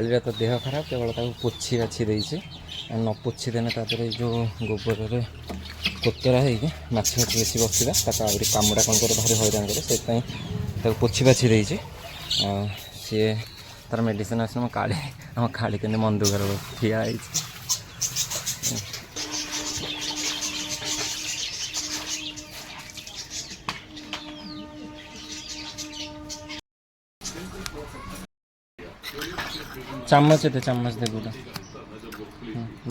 कालीर तो देह खराब केवल पोछी बाछी देती न पोछी देने जो गोबर कोतरा होच बेसी बसला कामुड़ा कौन कर भारी हैरान करे से पोछी बाछी देती सी तार मेडिसिन आस काली आम काली के मन दुखर ठिया चम्मच दे पूरा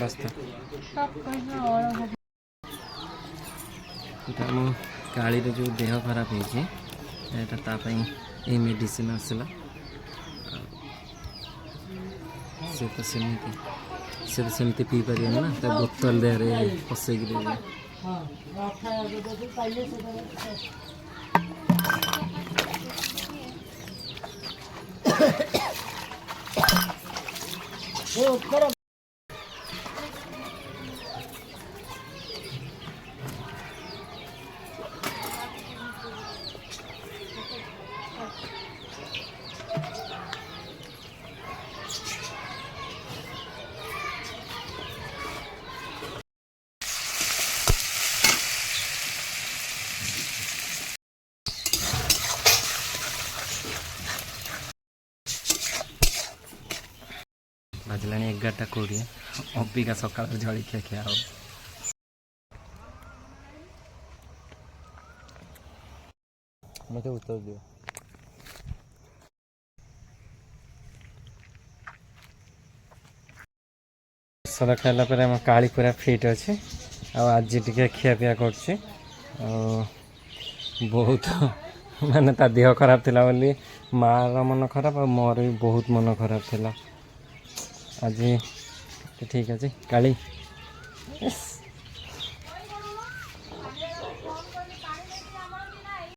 बस काली जो देह खराब होता मेडिसिन आसला से तो सेमती पी पार ना बोतल देह पसैक बजला 11:20 अबिका सका जलिखिया खिया हो मत उत्तर दियो सदा खाला पर हम काली पूरा फिट अच्छे आज टे खियापिया कर बहुत माने ता देह खराब थिला बोली मार मन खराब और मोर भी बहुत मन खराब थिला आज ठीक अच्छे काली।